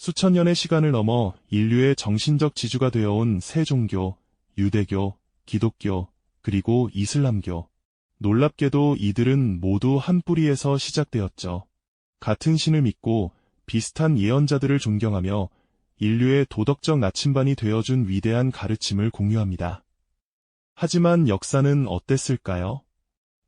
수천 년의 시간을 넘어 인류의 정신적 지주가 되어온 세 종교, 유대교, 기독교, 그리고 이슬람교. 놀랍게도 이들은 모두 한 뿌리에서 시작되었죠. 같은 신을 믿고 비슷한 예언자들을 존경하며 인류의 도덕적 나침반이 되어준 위대한 가르침을 공유합니다. 하지만 역사는 어땠을까요?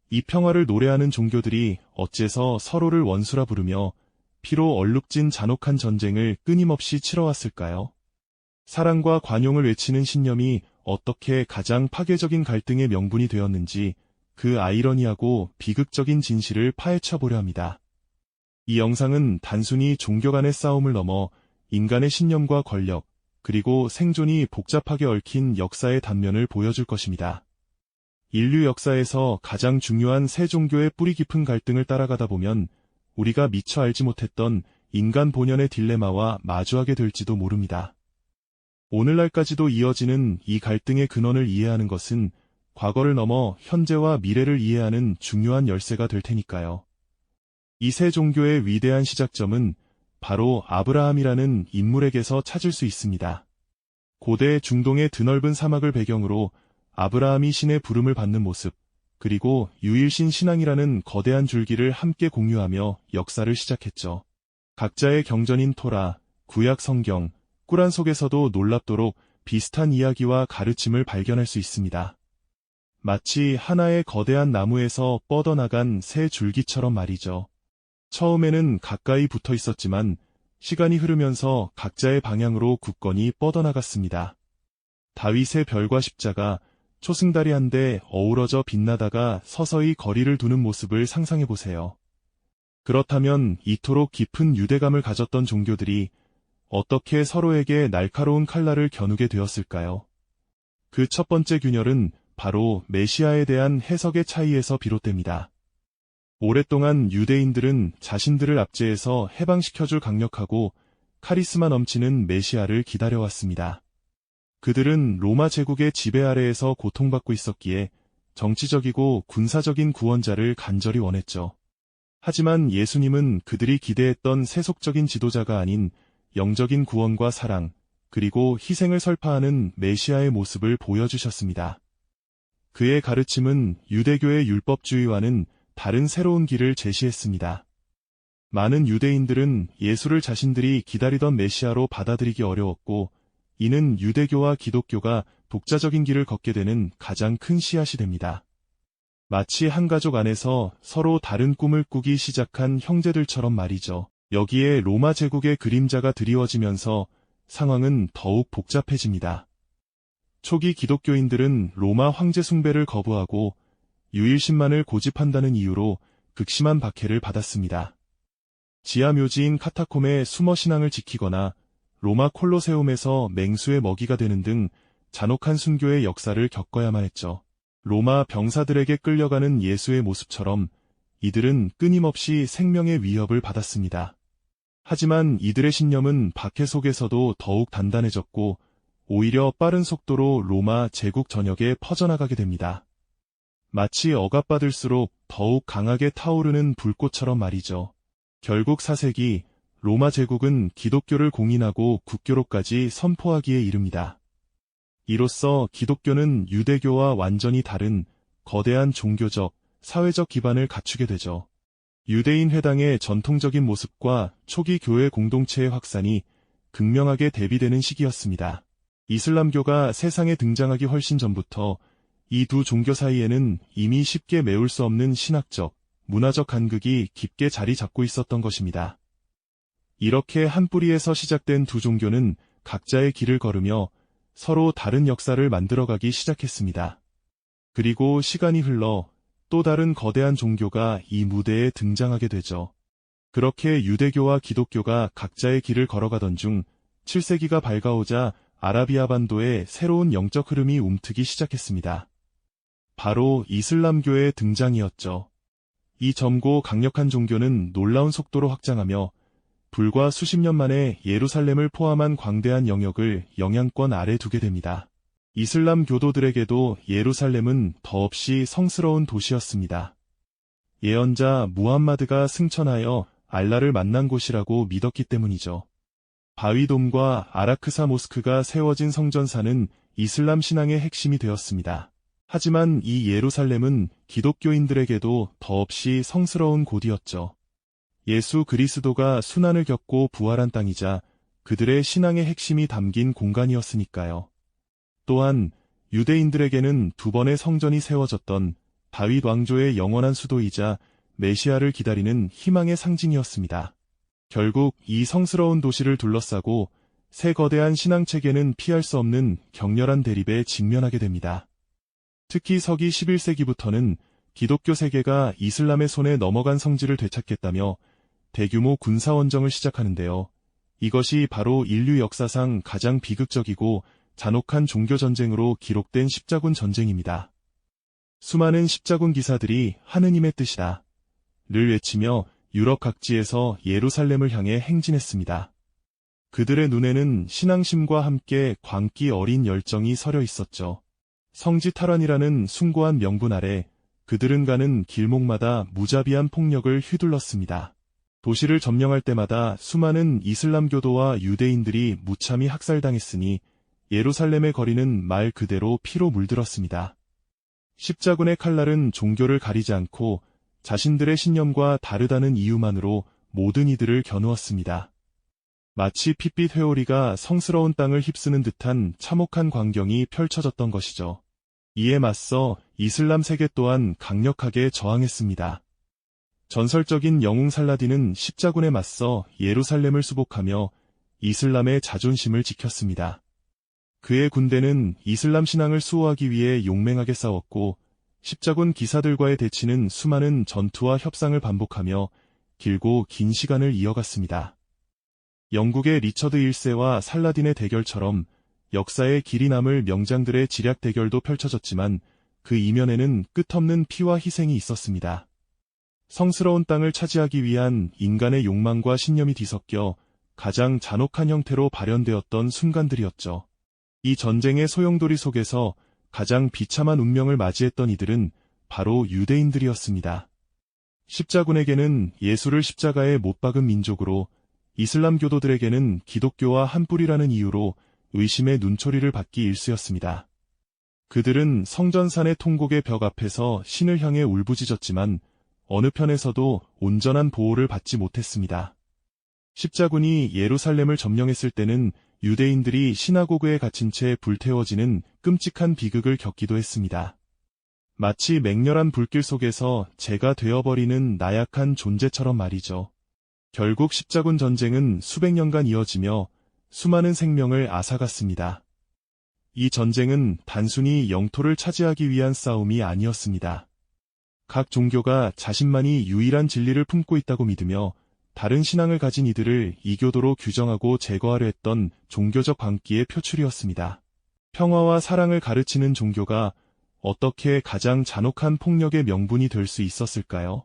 이 평화를 노래하는 종교들이 어째서 서로를 원수라 부르며 피로 얼룩진 잔혹한 전쟁을 끊임없이 치러왔을까요? 사랑과 관용을 외치는 신념이 어떻게 가장 파괴적인 갈등의 명분이 되었는지 그 아이러니하고 비극적인 진실을 파헤쳐보려 합니다. 이 영상은 단순히 종교 간의 싸움을 넘어 인간의 신념과 권력, 그리고 생존이 복잡하게 얽힌 역사의 단면을 보여줄 것입니다. 인류 역사에서 가장 중요한 세 종교의 뿌리 깊은 갈등을 따라가다 보면 우리가 미처 알지 못했던 인간 본연의 딜레마와 마주하게 될지도 모릅니다. 오늘날까지도 이어지는 이 갈등의 근원을 이해하는 것은 과거를 넘어 현재와 미래를 이해하는 중요한 열쇠가 될 테니까요. 이 세 종교의 위대한 시작점은 바로 아브라함이라는 인물에게서 찾을 수 있습니다. 고대 중동의 드넓은 사막을 배경으로 아브라함이 신의 부름을 받는 모습, 그리고 유일신 신앙이라는 거대한 줄기를 함께 공유하며 역사를 시작했죠. 각자의 경전인 토라, 구약 성경, 꾸란 속에서도 놀랍도록 비슷한 이야기와 가르침을 발견할 수 있습니다. 마치 하나의 거대한 나무에서 뻗어나간 새 줄기처럼 말이죠. 처음에는 가까이 붙어 있었지만 시간이 흐르면서 각자의 방향으로 굳건히 뻗어나갔습니다. 다윗의 별과 십자가, 초승달이 한데 어우러져 빛나다가 서서히 거리를 두는 모습을 상상해보세요. 그렇다면 이토록 깊은 유대감을 가졌던 종교들이 어떻게 서로에게 날카로운 칼날을 겨누게 되었을까요? 그 첫 번째 균열은 바로 메시아에 대한 해석의 차이에서 비롯됩니다. 오랫동안 유대인들은 자신들을 압제해서 해방시켜줄 강력하고 카리스마 넘치는 메시아를 기다려왔습니다. 그들은 로마 제국의 지배 아래에서 고통받고 있었기에 정치적이고 군사적인 구원자를 간절히 원했죠. 하지만 예수님은 그들이 기대했던 세속적인 지도자가 아닌 영적인 구원과 사랑, 그리고 희생을 설파하는 메시아의 모습을 보여주셨습니다. 그의 가르침은 유대교의 율법주의와는 다른 새로운 길을 제시했습니다. 많은 유대인들은 예수를 자신들이 기다리던 메시아로 받아들이기 어려웠고, 이는 유대교와 기독교가 독자적인 길을 걷게 되는 가장 큰 씨앗이 됩니다. 마치 한 가족 안에서 서로 다른 꿈을 꾸기 시작한 형제들처럼 말이죠. 여기에 로마 제국의 그림자가 드리워지면서 상황은 더욱 복잡해집니다. 초기 기독교인들은 로마 황제 숭배를 거부하고 유일신만을 고집한다는 이유로 극심한 박해를 받았습니다. 지하 묘지인 카타콤에 숨어 신앙을 지키거나 로마 콜로세움에서 맹수의 먹이가 되는 등 잔혹한 순교의 역사를 겪어야만 했죠. 로마 병사들에게 끌려가는 예수의 모습처럼 이들은 끊임없이 생명의 위협을 받았습니다. 하지만 이들의 신념은 박해 속에서도 더욱 단단해졌고 오히려 빠른 속도로 로마 제국 전역에 퍼져나가게 됩니다. 마치 억압받을수록 더욱 강하게 타오르는 불꽃처럼 말이죠. 결국 4세기 로마 제국은 기독교를 공인하고 국교로까지 선포하기에 이릅니다. 이로써 기독교는 유대교와 완전히 다른 거대한 종교적, 사회적 기반을 갖추게 되죠. 유대인 회당의 전통적인 모습과 초기 교회 공동체의 확산이 극명하게 대비되는 시기였습니다. 이슬람교가 세상에 등장하기 훨씬 전부터 이 두 종교 사이에는 이미 쉽게 메울 수 없는 신학적, 문화적 간극이 깊게 자리 잡고 있었던 것입니다. 이렇게 한 뿌리에서 시작된 두 종교는 각자의 길을 걸으며 서로 다른 역사를 만들어가기 시작했습니다. 그리고 시간이 흘러 또 다른 거대한 종교가 이 무대에 등장하게 되죠. 그렇게 유대교와 기독교가 각자의 길을 걸어가던 중 7세기가 밝아오자 아라비아 반도에 새로운 영적 흐름이 움트기 시작했습니다. 바로 이슬람교의 등장이었죠. 이 젊고 강력한 종교는 놀라운 속도로 확장하며 불과 수십 년 만에 예루살렘을 포함한 광대한 영역을 영향권 아래 두게 됩니다. 이슬람 교도들에게도 예루살렘은 더없이 성스러운 도시였습니다. 예언자 무함마드가 승천하여 알라를 만난 곳이라고 믿었기 때문이죠. 바위돔과 아라크사 모스크가 세워진 성전사는 이슬람 신앙의 핵심이 되었습니다. 하지만 이 예루살렘은 기독교인들에게도 더없이 성스러운 곳이었죠. 예수 그리스도가 순환을 겪고 부활한 땅이자 그들의 신앙의 핵심이 담긴 공간이었으니까요. 또한 유대인들에게는 두 번의 성전이 세워졌던 다윗 왕조의 영원한 수도이자 메시아를 기다리는 희망의 상징이었습니다. 결국 이 성스러운 도시를 둘러싸고 새 거대한 신앙체계는 피할 수 없는 격렬한 대립에 직면하게 됩니다. 특히 서기 11세기부터는 기독교 세계가 이슬람의 손에 넘어간 성지를 되찾겠다며 대규모 군사원정을 시작하는데요. 이것이 바로 인류 역사상 가장 비극적이고 잔혹한 종교전쟁으로 기록된 십자군 전쟁입니다. 수많은 십자군 기사들이 하느님의 뜻이다 를 외치며 유럽 각지에서 예루살렘을 향해 행진했습니다. 그들의 눈에는 신앙심과 함께 광기 어린 열정이 서려 있었죠. 성지 탈환이라는 숭고한 명분 아래 그들은 가는 길목마다 무자비한 폭력을 휘둘렀습니다. 도시를 점령할 때마다 수많은 이슬람교도와 유대인들이 무참히 학살당했으니 예루살렘의 거리는 말 그대로 피로 물들었습니다. 십자군의 칼날은 종교를 가리지 않고 자신들의 신념과 다르다는 이유만으로 모든 이들을 겨누었습니다. 마치 핏빛 회오리가 성스러운 땅을 휩쓰는 듯한 참혹한 광경이 펼쳐졌던 것이죠. 이에 맞서 이슬람 세계 또한 강력하게 저항했습니다. 전설적인 영웅 살라딘은 십자군에 맞서 예루살렘을 수복하며 이슬람의 자존심을 지켰습니다. 그의 군대는 이슬람 신앙을 수호하기 위해 용맹하게 싸웠고 십자군 기사들과의 대치는 수많은 전투와 협상을 반복하며 길고 긴 시간을 이어갔습니다. 영국의 리처드 1세와 살라딘의 대결처럼 역사에 길이 남을 명장들의 지략 대결도 펼쳐졌지만 그 이면에는 끝없는 피와 희생이 있었습니다. 성스러운 땅을 차지하기 위한 인간의 욕망과 신념이 뒤섞여 가장 잔혹한 형태로 발현되었던 순간들이었죠. 이 전쟁의 소용돌이 속에서 가장 비참한 운명을 맞이했던 이들은 바로 유대인들이었습니다. 십자군에게는 예수를 십자가에 못 박은 민족으로, 이슬람 교도들에게는 기독교와 한 뿌리라는 이유로 의심의 눈초리를 받기 일쑤였습니다. 그들은 성전산의 통곡의 벽 앞에서 신을 향해 울부짖었지만 어느 편에서도 온전한 보호를 받지 못했습니다. 십자군이 예루살렘을 점령했을 때는 유대인들이 시나고그에 갇힌 채 불태워지는 끔찍한 비극을 겪기도 했습니다. 마치 맹렬한 불길 속에서 재가 되어버리는 나약한 존재처럼 말이죠. 결국 십자군 전쟁은 수백 년간 이어지며 수많은 생명을 앗아갔습니다. 이 전쟁은 단순히 영토를 차지하기 위한 싸움이 아니었습니다. 각 종교가 자신만이 유일한 진리를 품고 있다고 믿으며 다른 신앙을 가진 이들을 이교도로 규정하고 제거하려 했던 종교적 광기의 표출이었습니다. 평화와 사랑을 가르치는 종교가 어떻게 가장 잔혹한 폭력의 명분이 될 수 있었을까요?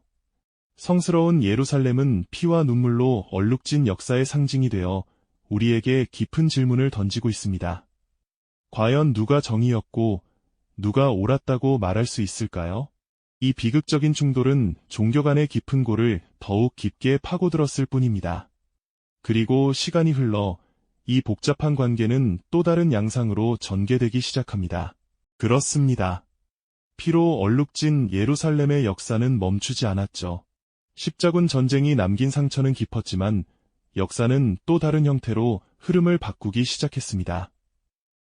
성스러운 예루살렘은 피와 눈물로 얼룩진 역사의 상징이 되어 우리에게 깊은 질문을 던지고 있습니다. 과연 누가 정의였고 누가 옳았다고 말할 수 있을까요? 이 비극적인 충돌은 종교 간의 깊은 골을 더욱 깊게 파고들었을 뿐입니다. 그리고 시간이 흘러 이 복잡한 관계는 또 다른 양상으로 전개되기 시작합니다. 그렇습니다. 피로 얼룩진 예루살렘의 역사는 멈추지 않았죠. 십자군 전쟁이 남긴 상처는 깊었지만 역사는 또 다른 형태로 흐름을 바꾸기 시작했습니다.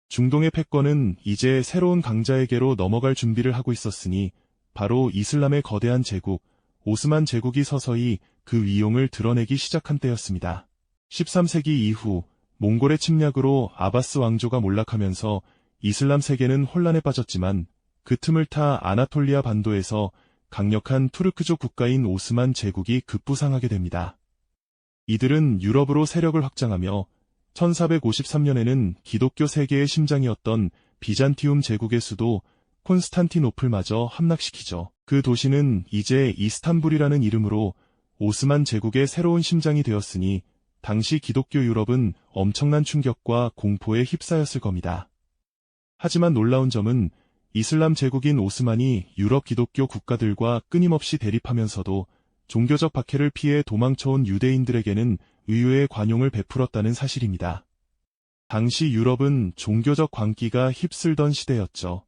중동의 패권은 이제 새로운 강자에게로 넘어갈 준비를 하고 있었으니 바로 이슬람의 거대한 제국, 오스만 제국이 서서히 그 위용을 드러내기 시작한 때였습니다. 13세기 이후 몽골의 침략으로 아바스 왕조가 몰락하면서 이슬람 세계는 혼란에 빠졌지만 그 틈을 타 아나톨리아 반도에서 강력한 투르크족 국가인 오스만 제국이 급부상하게 됩니다. 이들은 유럽으로 세력을 확장하며 1453년에는 기독교 세계의 심장이었던 비잔티움 제국의 수도 콘스탄티노플마저 함락시키죠. 그 도시는 이제 이스탄불이라는 이름으로 오스만 제국의 새로운 심장이 되었으니 당시 기독교 유럽은 엄청난 충격과 공포에 휩싸였을 겁니다. 하지만 놀라운 점은 이슬람 제국인 오스만이 유럽 기독교 국가들과 끊임없이 대립하면서도 종교적 박해를 피해 도망쳐온 유대인들에게는 의외의 관용을 베풀었다는 사실입니다. 당시 유럽은 종교적 광기가 휩쓸던 시대였죠.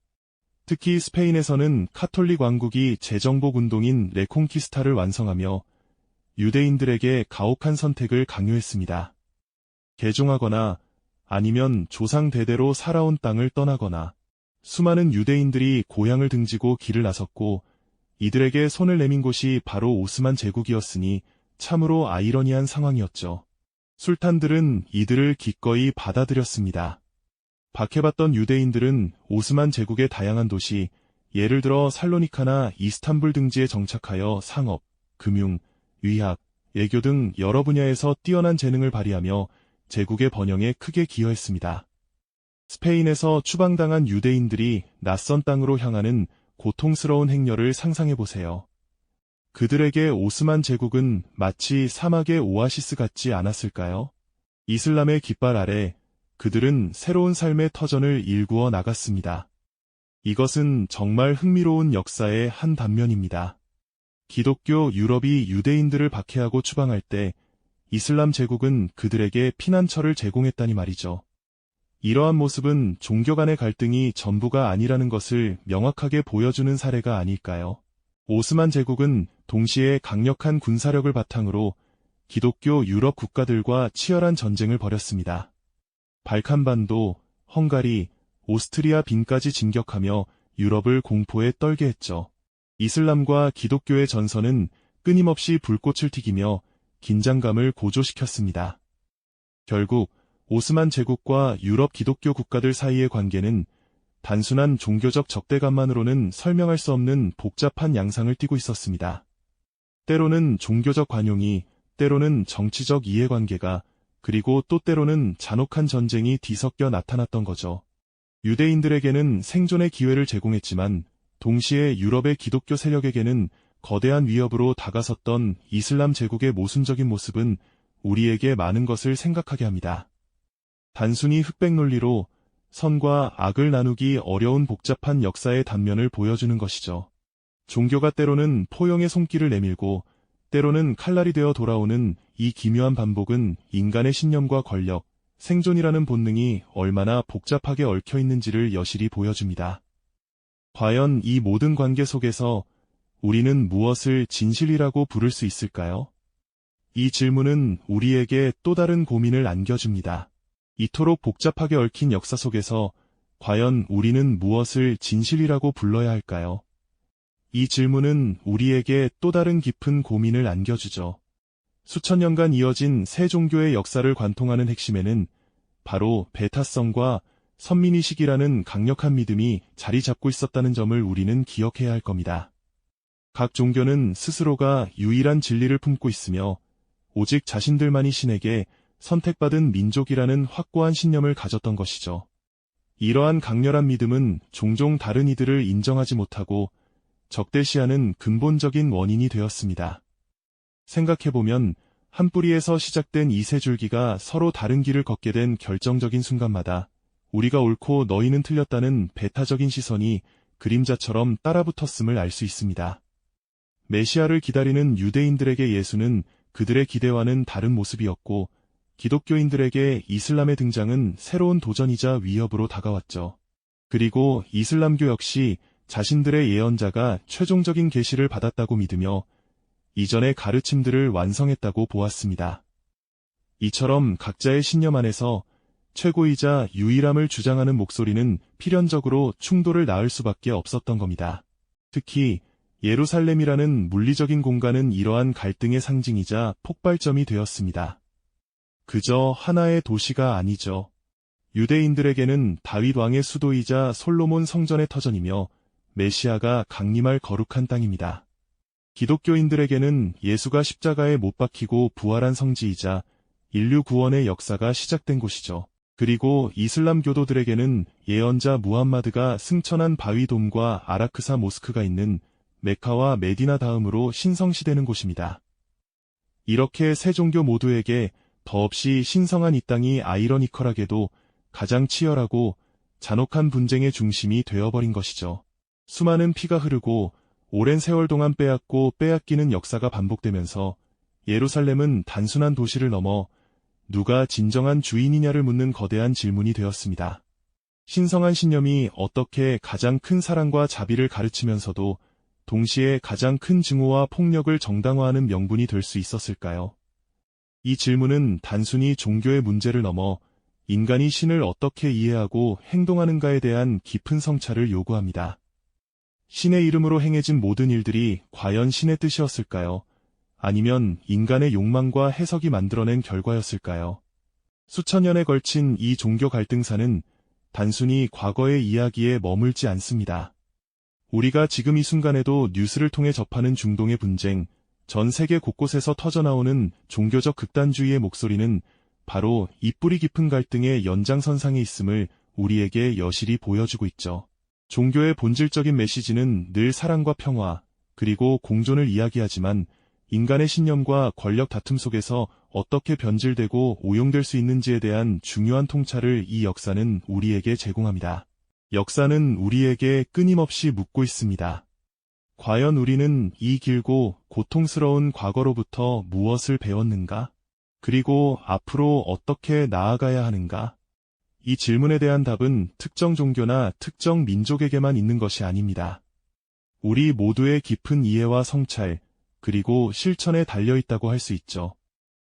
특히 스페인에서는 카톨릭 왕국이 재정복 운동인 레콩키스타를 완성하며 유대인들에게 가혹한 선택을 강요했습니다. 개종하거나 아니면 조상 대대로 살아온 땅을 떠나거나. 수많은 유대인들이 고향을 등지고 길을 나섰고 이들에게 손을 내민 곳이 바로 오스만 제국이었으니 참으로 아이러니한 상황이었죠. 술탄들은 이들을 기꺼이 받아들였습니다. 박해받던 유대인들은 오스만 제국의 다양한 도시, 예를 들어 살로니카나 이스탄불 등지에 정착하여 상업, 금융, 의학, 외교 등 여러 분야에서 뛰어난 재능을 발휘하며 제국의 번영에 크게 기여했습니다. 스페인에서 추방당한 유대인들이 낯선 땅으로 향하는 고통스러운 행렬을 상상해보세요. 그들에게 오스만 제국은 마치 사막의 오아시스 같지 않았을까요? 이슬람의 깃발 아래 그들은 새로운 삶의 터전을 일구어 나갔습니다. 이것은 정말 흥미로운 역사의 한 단면입니다. 기독교 유럽이 유대인들을 박해하고 추방할 때 이슬람 제국은 그들에게 피난처를 제공했다니 말이죠. 이러한 모습은 종교 간의 갈등이 전부가 아니라는 것을 명확하게 보여주는 사례가 아닐까요? 오스만 제국은 동시에 강력한 군사력을 바탕으로 기독교 유럽 국가들과 치열한 전쟁을 벌였습니다. 발칸반도, 헝가리, 오스트리아 빈까지 진격하며 유럽을 공포에 떨게 했죠. 이슬람과 기독교의 전선은 끊임없이 불꽃을 튀기며 긴장감을 고조시켰습니다. 결국 오스만 제국과 유럽 기독교 국가들 사이의 관계는 단순한 종교적 적대감만으로는 설명할 수 없는 복잡한 양상을 띠고 있었습니다. 때로는 종교적 관용이, 때로는 정치적 이해관계가, 그리고 또 때로는 잔혹한 전쟁이 뒤섞여 나타났던 거죠. 유대인들에게는 생존의 기회를 제공했지만 동시에 유럽의 기독교 세력에게는 거대한 위협으로 다가섰던 이슬람 제국의 모순적인 모습은 우리에게 많은 것을 생각하게 합니다. 단순히 흑백 논리로 선과 악을 나누기 어려운 복잡한 역사의 단면을 보여주는 것이죠. 종교가 때로는 포용의 손길을 내밀고 때로는 칼날이 되어 돌아오는 이 기묘한 반복은 인간의 신념과 권력, 생존이라는 본능이 얼마나 복잡하게 얽혀 있는지를 여실히 보여줍니다. 과연 이 모든 관계 속에서 우리는 무엇을 진실이라고 부를 수 있을까요? 이 질문은 우리에게 또 다른 고민을 안겨줍니다. 이토록 복잡하게 얽힌 역사 속에서 과연 우리는 무엇을 진실이라고 불러야 할까요? 이 질문은 우리에게 또 다른 깊은 고민을 안겨주죠. 수천 년간 이어진 새 종교의 역사를 관통하는 핵심에는 바로 배타성과 선민의식이라는 강력한 믿음이 자리 잡고 있었다는 점을 우리는 기억해야 할 겁니다. 각 종교는 스스로가 유일한 진리를 품고 있으며 오직 자신들만이 신에게 선택받은 민족이라는 확고한 신념을 가졌던 것이죠. 이러한 강렬한 믿음은 종종 다른 이들을 인정하지 못하고 적대시하는 근본적인 원인이 되었습니다. 생각해보면 한 뿌리에서 시작된 이 세 줄기가 서로 다른 길을 걷게 된 결정적인 순간마다 우리가 옳고 너희는 틀렸다는 배타적인 시선이 그림자처럼 따라붙었음을 알 수 있습니다. 메시아를 기다리는 유대인들에게 예수는 그들의 기대와는 다른 모습이었고 기독교인들에게 이슬람의 등장은 새로운 도전이자 위협으로 다가왔죠. 그리고 이슬람교 역시 자신들의 예언자가 최종적인 계시를 받았다고 믿으며 이전의 가르침들을 완성했다고 보았습니다. 이처럼 각자의 신념 안에서 최고이자 유일함을 주장하는 목소리는 필연적으로 충돌을 낳을 수밖에 없었던 겁니다. 특히 예루살렘이라는 물리적인 공간은 이러한 갈등의 상징이자 폭발점이 되었습니다. 그저 하나의 도시가 아니죠. 유대인들에게는 다윗 왕의 수도이자 솔로몬 성전의 터전이며 메시아가 강림할 거룩한 땅입니다. 기독교인들에게는 예수가 십자가에 못 박히고 부활한 성지이자 인류 구원의 역사가 시작된 곳이죠. 그리고 이슬람 교도들에게는 예언자 무함마드가 승천한 바위돔과 아라크사 모스크가 있는 메카와 메디나 다음으로 신성시되는 곳입니다. 이렇게 세 종교 모두에게 더없이 신성한 이 땅이 아이러니컬하게도 가장 치열하고 잔혹한 분쟁의 중심이 되어버린 것이죠. 수많은 피가 흐르고 오랜 세월 동안 빼앗고 빼앗기는 역사가 반복되면서 예루살렘은 단순한 도시를 넘어 누가 진정한 주인이냐를 묻는 거대한 질문이 되었습니다. 신성한 신념이 어떻게 가장 큰 사랑과 자비를 가르치면서도 동시에 가장 큰 증오와 폭력을 정당화하는 명분이 될 수 있었을까요? 이 질문은 단순히 종교의 문제를 넘어 인간이 신을 어떻게 이해하고 행동하는가에 대한 깊은 성찰을 요구합니다. 신의 이름으로 행해진 모든 일들이 과연 신의 뜻이었을까요? 아니면 인간의 욕망과 해석이 만들어낸 결과였을까요? 수천 년에 걸친 이 종교 갈등사는 단순히 과거의 이야기에 머물지 않습니다. 우리가 지금 이 순간에도 뉴스를 통해 접하는 중동의 분쟁, 전 세계 곳곳에서 터져나오는 종교적 극단주의의 목소리는 바로 이 뿌리 깊은 갈등의 연장선상에 있음을 우리에게 여실히 보여주고 있죠. 종교의 본질적인 메시지는 늘 사랑과 평화, 그리고 공존을 이야기하지만 인간의 신념과 권력 다툼 속에서 어떻게 변질되고 오용될 수 있는지에 대한 중요한 통찰을 이 역사는 우리에게 제공합니다. 역사는 우리에게 끊임없이 묻고 있습니다. 과연 우리는 이 길고 고통스러운 과거로부터 무엇을 배웠는가? 그리고 앞으로 어떻게 나아가야 하는가? 이 질문에 대한 답은 특정 종교나 특정 민족에게만 있는 것이 아닙니다. 우리 모두의 깊은 이해와 성찰, 그리고 실천에 달려있다고 할 수 있죠.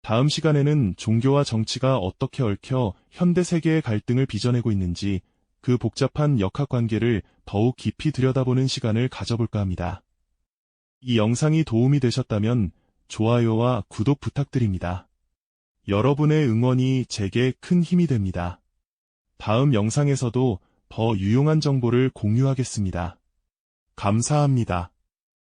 다음 시간에는 종교와 정치가 어떻게 얽혀 현대 세계의 갈등을 빚어내고 있는지 그 복잡한 역학관계를 더욱 깊이 들여다보는 시간을 가져볼까 합니다. 이 영상이 도움이 되셨다면 좋아요와 구독 부탁드립니다. 여러분의 응원이 제게 큰 힘이 됩니다. 다음 영상에서도 더 유용한 정보를 공유하겠습니다. 감사합니다.